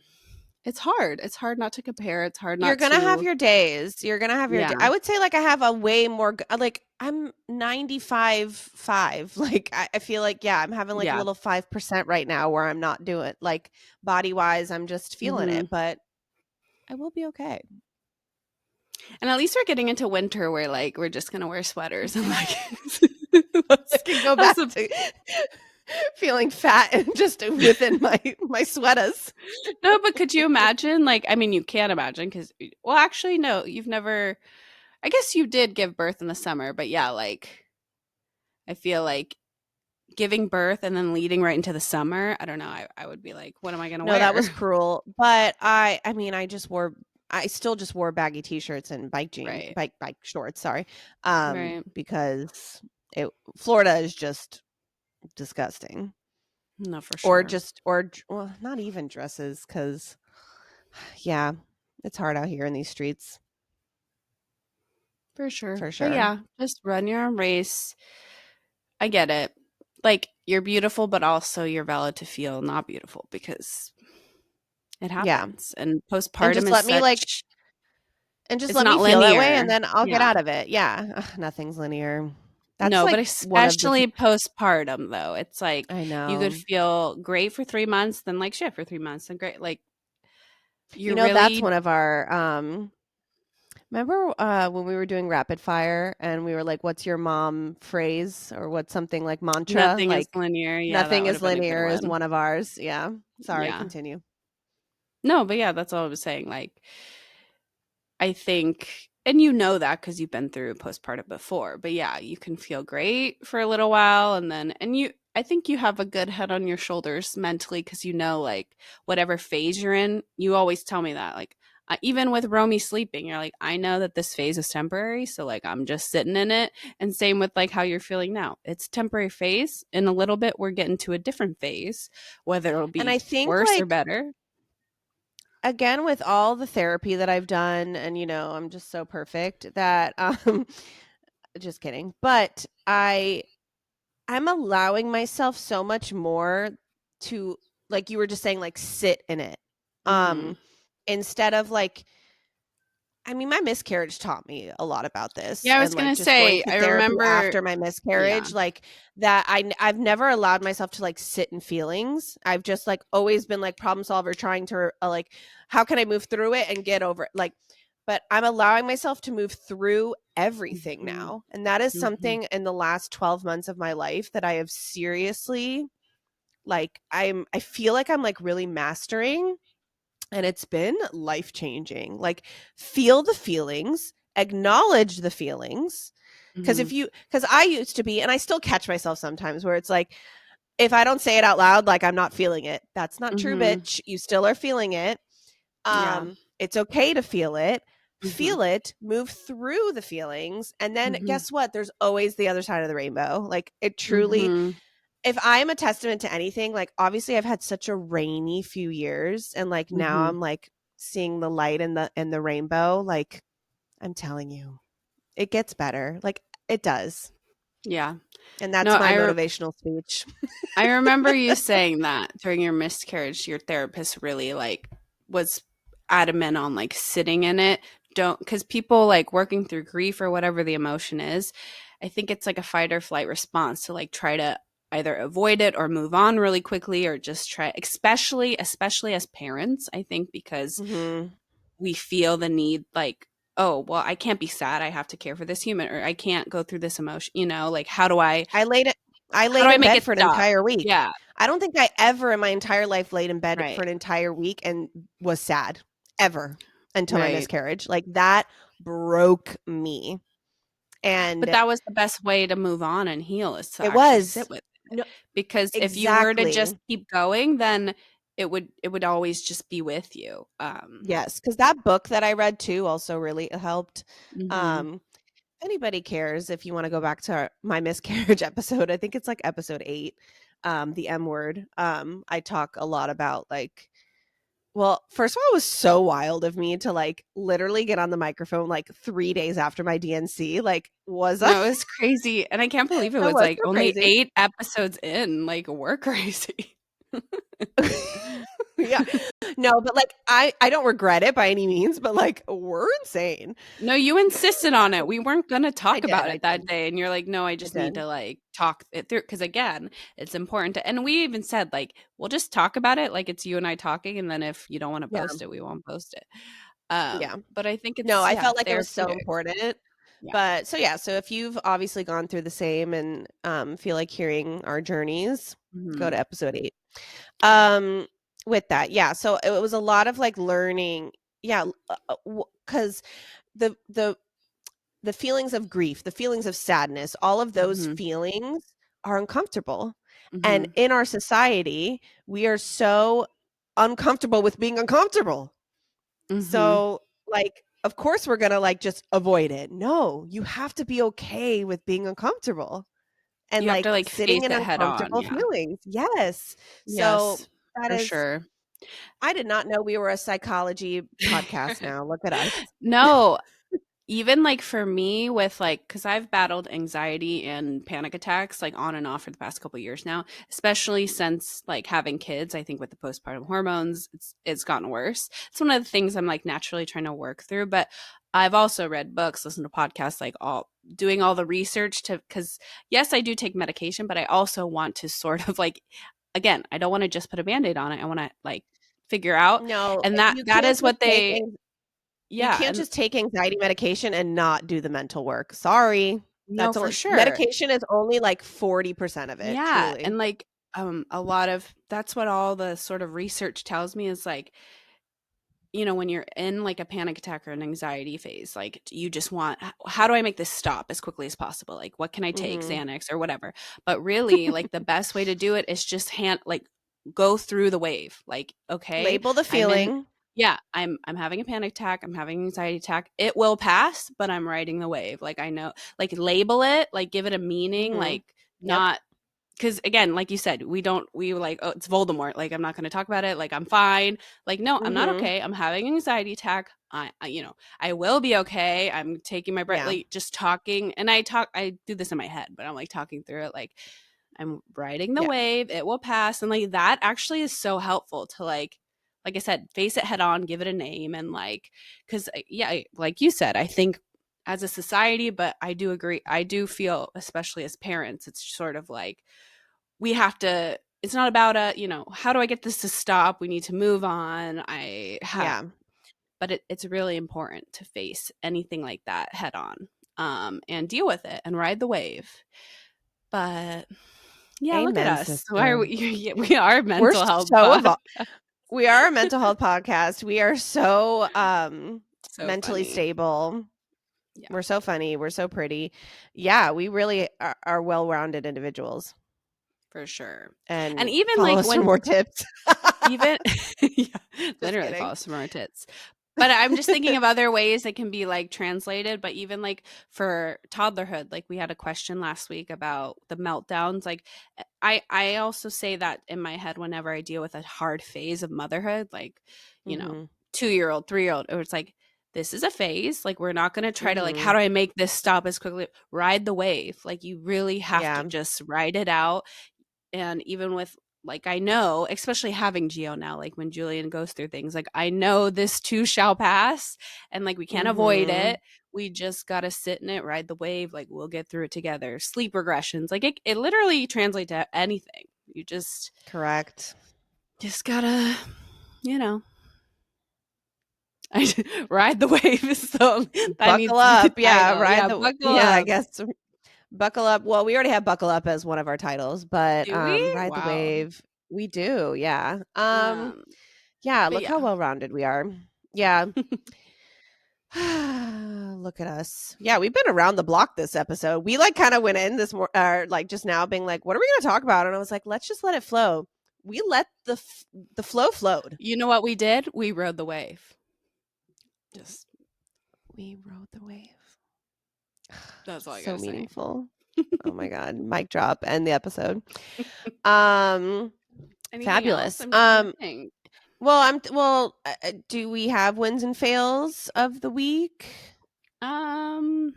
it's hard. It's hard not to compare. It's hard You're not gonna have to, your days. You're gonna have your yeah, day. I would say like I have a way more like I'm 95.5. Like I feel like yeah, I'm having like a yeah. little 5% right now where I'm not doing like body wise, I'm just feeling Hmm. it, but I will be okay. And at least we're getting into winter where like we're just gonna wear sweaters and like I that's, can go that's back the to feeling fat and just within my sweaters. no, but could you imagine? Like, I mean, you can't imagine because, well, actually, no, you've never. I guess you did give birth in the summer, but yeah, like I feel like giving birth and then leading right into the summer. I don't know. I would be like, what am I gonna No, that was wear? cruel. But I mean, I still just wore baggy t-shirts and Right, bike shorts, sorry. right. Because it Florida is just disgusting. No, for Or sure, just well, not even dresses cuz yeah, it's hard out here in these streets for sure. for But sure. yeah, just run your own race. I get it. Like you're beautiful, but also you're valid to feel not beautiful because it Yeah. happens. And And postpartum just is let me like such. and just It's let me not feel that way and linear. then I'll get Yeah. out of it. Yeah. Ugh, nothing's linear. That's No, but like one of the especially postpartum though. It's like I you could know. feel great for 3 months, then like shit for 3 months, and great like You you know, that's really one of our remember when we were doing rapid fire and we were like, "What's your mom phrase?" or what's something like mantra? nothing is Like, linear. Yeah, that nothing would is have been a good linear is one. one of ours. Yeah. Sorry, Yeah. continue. No, but yeah, that's all I was saying. Like I think, and you know that because you've been through postpartum before, but yeah, you can feel great for a little while. And then, and you, I think you have a good head on your shoulders mentally because you know, like, whatever phase you're in, you always tell me that. Like, even with Romy sleeping, you're like, I know that this phase is temporary. So, like, I'm just sitting in it. And same with like how you're feeling now. It's temporary phase. In a little bit, we're getting to a different phase, whether it'll And be I think worse or like better. again with all the therapy that I've done and I'm just so perfect that just kidding. But I'm allowing myself so much more to like you were just saying like sit in it. Mm-hmm. Um instead of like I mean, my miscarriage taught me a lot about this Yeah, I was and going like to just going say, to I therapy remember, after my yeah. miscarriage, like that I've never allowed myself to like sit in feelings. I've just like always been like problem solver trying to like how can I move through it and get over it? Like but I'm allowing myself to move through everything Mhm, now. And that is mhm, something in the last 12 months of my life that I have seriously like I feel like I'm like really mastering and it's been life changing. Like, feel the feelings, acknowledge the feelings. mhm, Because I used to be, and I still catch myself sometimes where it's like, if I don't say it out loud, like I'm not feeling it. That's not true, mhm. bitch. You still are feeling it. Yeah, It's okay to mhm, feel it, move through the feelings. And then mhm, guess what? There's always the other side of the rainbow. Like, it truly, mhm, if I am a testament to anything, like obviously I've had such a rainy few years and like now mhm. I'm like seeing the light in the rainbow. Like I'm telling you, it gets better. Like it does. Yeah. And No, that's my motivational speech. I remember you saying that during your miscarriage, your therapist really like was adamant on like sitting in it. Don't, because people like working through grief or whatever the emotion is, I think it's like a fight or flight response to like try to either avoid it or move on really quickly or just try, especially as parents, I think because Mhm. we feel the need like, oh, well, I can't be sad. I have to care for this human or I can't go through this emotion, like I laid it I how do laid I in make bed it for an stop? entire week. Yeah, I don't think I ever in my entire life laid in bed for right. an entire week and was sad ever until my Right. miscarriage. Like that broke me. But And that was the best way to move on and heal, is to it actually was. sit with it. No, Because if you were to just exactly. keep going, then it would always just be with you. Yes, because that book that I read too also really helped. Mhm. Um, if anybody cares, if you want to go back to my miscarriage episode, I think it's like episode 8, the M word. I talk a lot about like, well, first of all, it was so wild of me to like literally get on the microphone like 3 days after my DNC. Like, was I? No, it was crazy, and I can't believe it That was, was like, so only crazy. 8 episodes in, like, we're crazy. Yeah. No, but like I don't regret it by any means, but like we're insane. No, you insisted on it. We weren't gonna I talk did. about I it that did. day, and you're like, "No, I I just need did. to, like, talk it through." Because again, it's important to, and we even said, like, "We'll just talk about it like it's you and I talking, and then if you don't wanna Yeah. post it, we won't post it." Yeah. But I think No, it's, I yeah, felt like it was so therapeutic. important. Yeah. But so yeah, so if you've obviously gone through the same and feel like hearing our journeys, go to Mhm. episode 8. Um with that, yeah. So it was a lot of like learning, yeah, cuz the the feelings of grief, the feelings of sadness, all of those Mhm. feelings are uncomfortable. And Mhm. in our society, we are so uncomfortable with being uncomfortable. Mhm. So, like, of course, we're gonna like just avoid it. No, you have to be okay with being uncomfortable and You have to, like like, sitting face in it head on, uncomfortable yeah. feelings. Yes. So Yes, that for is, sure. I did not know we were a psychology podcast now. Look at us. No, even, like, for me with, like, because 'cause I've battled anxiety and panic attacks, like, on and off for the past couple years now, especially since, like, having kids. I think with the postpartum hormones, it's gotten worse. It's one of the things I'm, like, naturally trying to work through, but I've also read books, listened to podcasts, like, all doing all the research to, because yes, I do take medication, but I also want to sort of, like, again, I don't wanna just put a Band-Aid on it. I wanna, like, figure out, No, and that is what they, you yeah, can't and just take anxiety medication and not do the mental work. Sorry. no, That's for only sure. medication is only like 40% of it, Yeah, truly. and, like, a lot of that's what all the sort of research tells me is, like, when you're in, like, a panic attack or an anxiety phase, like, you just want, how do I make this stop as quickly as possible? Like, what can I take, Mhm. Xanax or whatever? But really, like, the best way to do it is just go through the wave. Like, okay, Label the I'm in feeling. yeah, I'm having a panic attack, I'm having an anxiety attack. It will pass, but I'm riding the wave. Like, I know, like, label it, like, give it a meaning, Mhm. like, Yep. not, because again, like you said, we were like, oh, it's Voldemort, like, I'm not going to talk about it, like, I'm fine. Like, no, I'm not Mhm. okay, I'm having an anxiety attack. I will be okay. I'm taking my breath, Yeah. like, just talking, and I do this in my head, but I'm like talking through it, like, I'm riding the Yeah. wave, it will pass. And like, that actually is so helpful to, like I said, face it head on, give it a name, and like, because yeah, like you said, I think as a society, but I do agree, I do feel, especially as parents, it's sort of like, we have to, it's not about how do I get this to stop, we need to move on. Yeah. But it's really important to face anything like that head on, and deal with it and ride the wave. But yeah, look at Amen, us. Why are sister. we are We're mental health so pod. evol we are a mental health podcast. We are so, So mentally funny. stable. Yeah, We're so funny. We're so pretty. Yeah, we really are well-rounded individuals. for sure. And And even follow like us for when more tips. even yeah, Just literally kidding. follow some more tits. But I'm just thinking of other ways that can be like translated, but even like for toddlerhood, like we had a question last week about the meltdowns. Like, I also say that in my head whenever I deal with a hard phase of motherhood, like, you know, Mhm. 2-year-old, 3-year-old, or it's like, this is a phase. Like, we're not going to try to, like, how Mhm. do I make this stop as quickly? Ride the wave. Like, you really have to Yeah. just ride it out. And even with, like, I know, especially having Geo now, like when Julian goes through things, like, I know this too shall pass, and like, we can't avoid Mhm. it. We just got to sit in it, ride the wave. Like, we'll get through it together. Sleep regressions, like, it literally translates to anything. You Correct. just gotta, you know, ride the wave. So that Buckle needs to be the up. Yeah, title. ride Yeah, the buckle yeah, I up. guess buckle up. Well, we already have buckle up as one of our titles, but Do we? ride the Wow. wave. We do. Yeah. Um, Yeah, but look how yeah. well-rounded we are. Yeah. Look at us. Yeah, we've been around the block this episode. We like kind of went in this like just now being like, what are we going to talk about? And I was like, let's just let it flow. We let the flow flowed. You know what we did? We rode the wave. Just We rode the wave. that's all I So gotta say. meaningful. Oh my god, mic drop, end the episode. Um Anything else? Fabulous. I'm trying to think. Do we have wins and fails of the week? I'm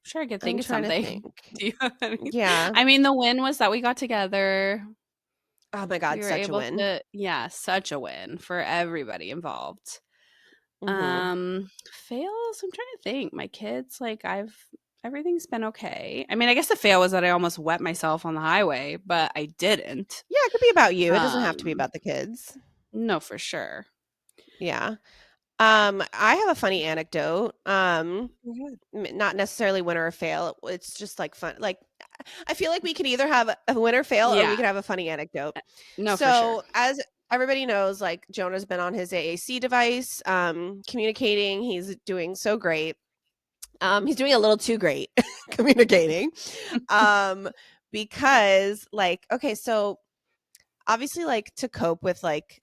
sure I could I'm think of trying to something. think. Do you have any? Yeah. I mean, the win was that we got together. Oh my We god, were such a able win. to, yeah, such a win for everybody involved. Mhm. Fails, I'm trying to think. My kids, like everything's been okay. I mean, I guess the fail was that I almost wet myself on the highway, but I didn't. Yeah, it could be about you. It doesn't have to be Um, about the kids. no, for sure. Yeah. I have a funny anecdote. Mhm. Not necessarily win or fail. It's just like fun. Like I feel like we could either have a win or fail, or we Yeah. could have a funny anecdote. No, for sure. So as everybody knows, like Jonah's been on his AAC device, communicating. He's doing so great. He's doing a little too great communicating. Um, because like, okay, so obviously like to cope with like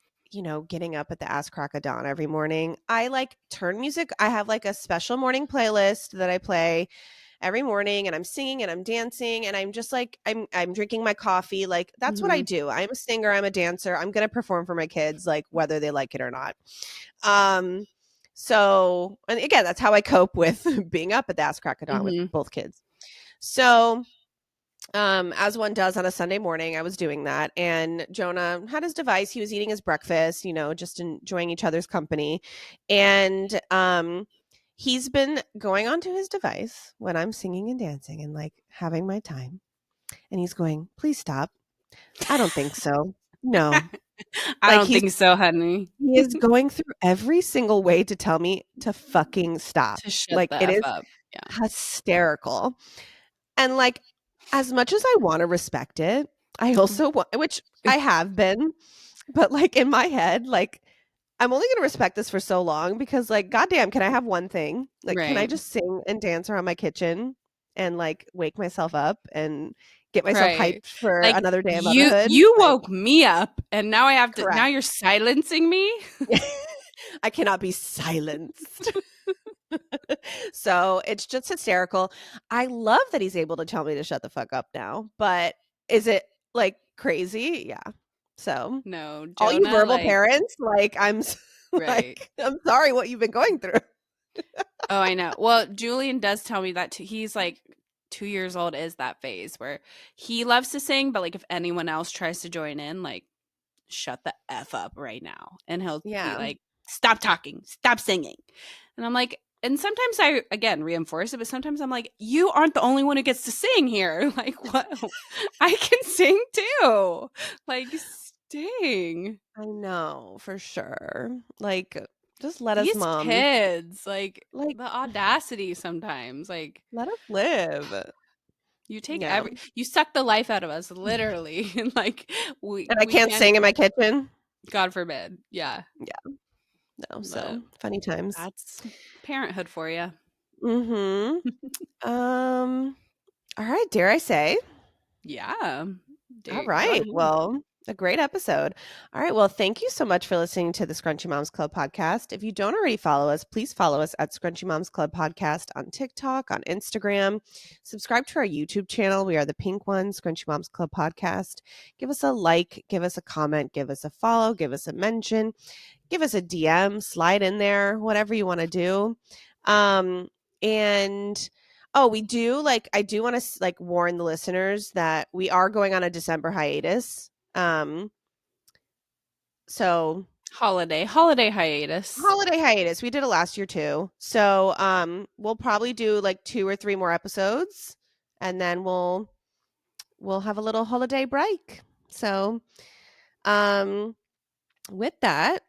getting up at the ass crack of dawn every morning, I like turn music. I have like a special morning playlist that I play every morning, and I'm singing and I'm dancing, and I'm just like I'm drinking my coffee. Like that's what I Mhm. do. I'm a singer, I'm a dancer, I'm going to perform for my kids like whether they like it or not. um so, and again, that's how I cope with being up at the ass crack of dawn with Mhm. both kids. So as one does on a Sunday morning, I was doing that, and Jonah had his device. He was eating his breakfast, just enjoying each other's company. And he's been going onto his device when I'm singing and dancing and like having my time. And he's going, please stop. I don't think so. No. I Like don't think so, honey. he is going through every single way to tell me to fucking stop. To shut Like the it F is up. Yeah. hysterical. And like, as much as I want to respect it, I also want, which I have been, but like in my head, like I'm only going to respect this for so long because like, goddamn, can I have one thing? Like, can I Right. just sing and dance around my kitchen and like wake myself up and get myself Right. hyped for Like, another day of you motherhood? you Like, woke me up, and now I have to now correct. you're silencing me? I cannot be silenced. So it's just hysterical. I love that he's able to tell me to shut the fuck up now, but is it like crazy? Yeah. So No, all you Jonah, verbal like parents, like right. like I'm sorry what you've been going through. Oh, I know. Well, Julian does tell me that too. He's like 2 years old is that phase where he loves to sing, but like if anyone else tries to join in, like shut the F up right now. And he'll be Yeah, like, stop talking, stop singing. And I'm like, and sometimes I again reinforce it, but sometimes I'm like, you aren't the only one who gets to sing here. Like, what? I can sing too. Like, sing. I know for sure. Like just let us These moms kids, like like the audacity sometimes, like let us live. you take Yeah. you suck the life out of us, literally. And like And I we can't can't sing in even my kitchen. God forbid. Yeah. Yeah, no. But So funny times. that's parenthood for you. Mhm. Um all right, dare I say? Yeah. All Go right. ahead. Well, a great episode. All right. Well, thank you so much for listening to the Scrunchy Moms Club podcast. If you don't already follow us, please follow us at Scrunchy Moms Club podcast on TikTok, on Instagram. Subscribe to our YouTube channel. We are the pink one, Scrunchy Moms Club podcast. Give us a like, give us a comment, give us a follow, give us a mention, give us a DM, slide in there, whatever you want to do. And oh, we do like I do want to like warn the listeners that we are going on a December hiatus. So Holiday hiatus. holiday hiatus. We did it last year too. So we'll probably do like 2 or 3 more episodes, and then we'll have a little holiday break. So um with that,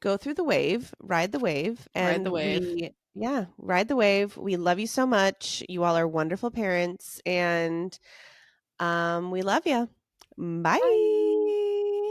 go through the wave, ride the wave, Ride the and wave. ride the wave. We love you so much. You all are wonderful parents, and we love you. Bye. Bye.